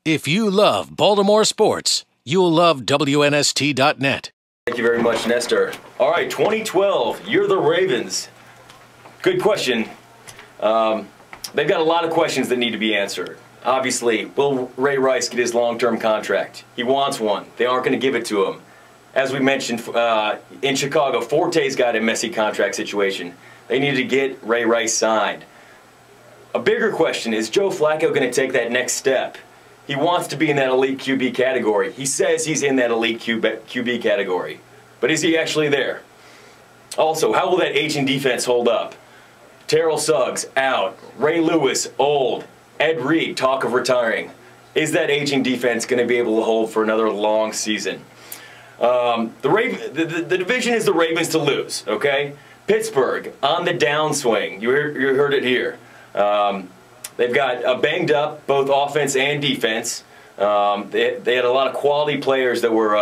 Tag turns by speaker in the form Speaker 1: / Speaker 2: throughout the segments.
Speaker 1: If you love Baltimore sports, you'll love WNST.net.
Speaker 2: Thank you very much, Nestor. All right, 2012, you're the Ravens. Good question. They've got a lot of questions that need to be answered. Obviously, will Ray Rice get his long-term contract? He wants one. They aren't going to give it to him. As we mentioned, in Chicago, Forte's got a messy contract situation. They need to get Ray Rice signed. A bigger question is Joe Flacco going to take that next step? He wants to be in that elite QB category. He says he's in that elite QB category. But is he actually there? Also, how will that aging defense hold up? Terrell Suggs, out. Ray Lewis, old. Ed Reed, talk of retiring. Is that aging defense going to be able to hold for another long season? The division is the Ravens to lose, okay? Pittsburgh, on the downswing. You heard it here. They've got a banged up both offense and defense. They had a lot of quality players that were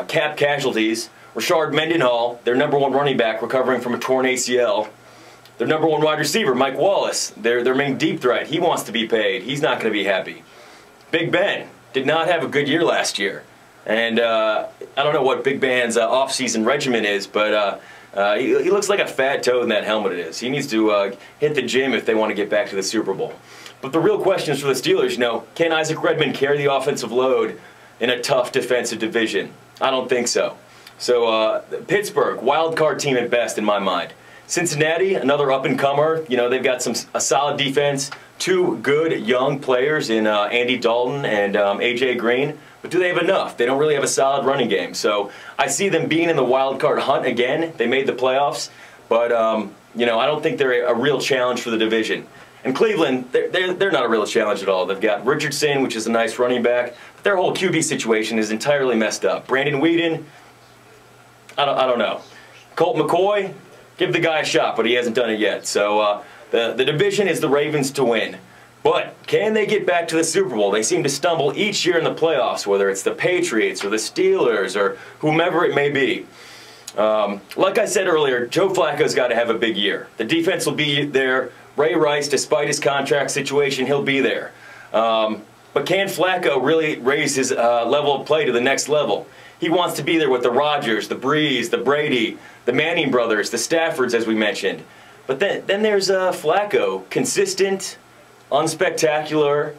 Speaker 2: cap casualties. Rashard Mendenhall, their #1 running back, recovering from a torn ACL. Their #1 wide receiver, Mike Wallace, their main deep threat. He wants to be paid. He's not going to be happy. Big Ben did not have a good year last year. And I don't know what Big Ben's off-season regimen is, but he looks like a fat toad in that helmet it is. He needs to hit the gym if they want to get back to the Super Bowl. But the real question is for the Steelers, can Isaac Redman carry the offensive load in a tough defensive division? I don't think so. So Pittsburgh, wild card team at best in my mind. Cincinnati, another up-and-comer. They've got a solid defense, two good young players in Andy Dalton and A.J. Green. But do they have enough? They don't really have a solid running game. So I see them being in the wild card hunt again. They made the playoffs. But, I don't think they're a real challenge for the division. And Cleveland, they're not a real challenge at all. They've got Richardson, which is a nice running back. But their whole QB situation is entirely messed up. Brandon Weeden, I don't know. Colt McCoy, give the guy a shot, but he hasn't done it yet. So the division is the Ravens to win. But can they get back to the Super Bowl? They seem to stumble each year in the playoffs, whether it's the Patriots or the Steelers or whomever it may be. Like I said earlier, Joe Flacco's got to have a big year. The defense will be there. Ray Rice, despite his contract situation, he'll be there. But can Flacco really raise his level of play to the next level? He wants to be there with the Rodgers, the Breeze, the Brady, the Manning brothers, the Staffords, as we mentioned. But then there's Flacco, consistent, unspectacular,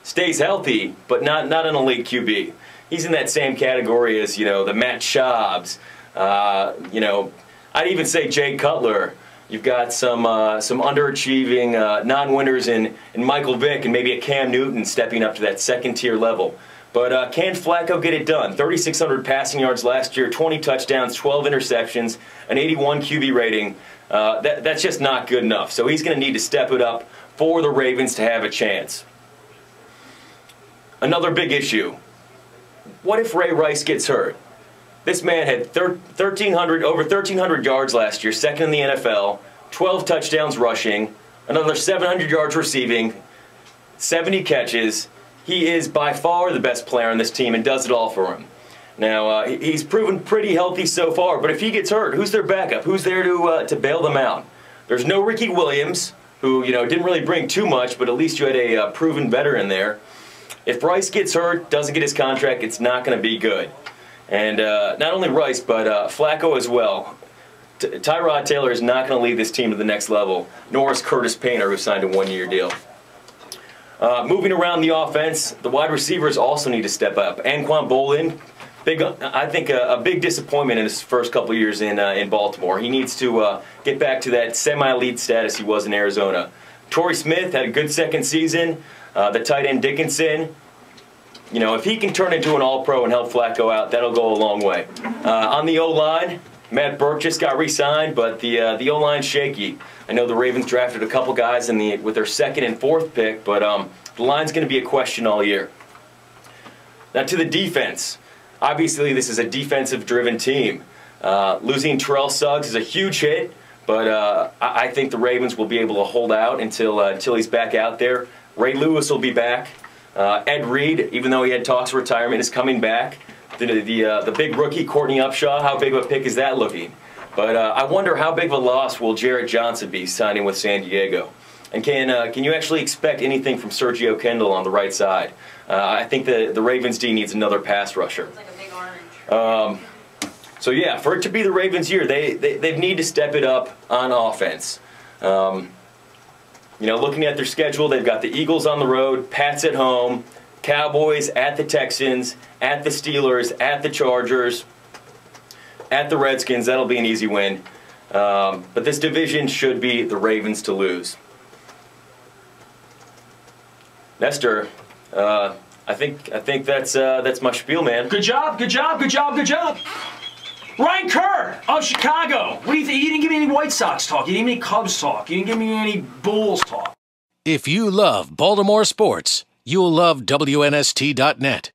Speaker 2: stays healthy, but not an elite QB. He's in that same category as, the Matt Schaubs, I'd even say Jay Cutler. You've got some underachieving non-winners in Michael Vick and maybe a Cam Newton stepping up to that second-tier level. But can Flacco get it done? 3,600 passing yards last year, 20 touchdowns, 12 interceptions, an 81 QB rating. That's just not good enough. So he's going to need to step it up for the Ravens to have a chance. Another big issue. What if Ray Rice gets hurt? This man had over 1,300 yards last year, second in the NFL, 12 touchdowns rushing, another 700 yards receiving, 70 catches. He is by far the best player on this team and does it all for him. Now, he's proven pretty healthy so far, but if he gets hurt, who's their backup? Who's there to bail them out? There's no Ricky Williams, who didn't really bring too much, but at least you had a proven veteran there. If Rice gets hurt, doesn't get his contract, it's not going to be good. And not only Rice, but Flacco as well. Tyrod Taylor is not going to lead this team to the next level, nor is Curtis Painter, who signed a one-year deal. Moving around the offense, the wide receivers also need to step up. Anquan Boldin, I think a big disappointment in his first couple of years in Baltimore. He needs to get back to that semi-elite status he was in Arizona. Torrey Smith had a good second season. The tight end Dickinson, if he can turn into an all-pro and help Flacco out, that'll go a long way. On the O-line, Matt Burke just got re-signed, but the O-line's shaky. I know the Ravens drafted a couple guys with their second and fourth pick, but the line's going to be a question all year. Now to the defense. Obviously, this is a defensive-driven team. Losing Terrell Suggs is a huge hit, but I think the Ravens will be able to hold out until he's back out there. Ray Lewis will be back. Ed Reed, even though he had talks of retirement, is coming back. The big rookie, Courtney Upshaw, how big of a pick is that looking? But I wonder how big of a loss will Jarrett Johnson be signing with San Diego. And can you actually expect anything from Sergio Kendall on the right side? I think the Ravens D needs another pass rusher.
Speaker 3: It's like a big orange.
Speaker 2: So yeah, for it to be the Ravens' year, they need to step it up on offense. You know, looking at their schedule, they've got the Eagles on the road, Pats at home, Cowboys at the Texans, at the Steelers, at the Chargers, at the Redskins. That'll be an easy win. But this division should be the Ravens to lose. Nestor, I think that's my spiel, man.
Speaker 4: Good job, good job, good job, good job. Ryan Kerr of Chicago. What do you think? You didn't give me any White Sox talk. You didn't give me any Cubs talk. You didn't give me any Bulls talk.
Speaker 1: If you love Baltimore sports, you'll love WNST.net.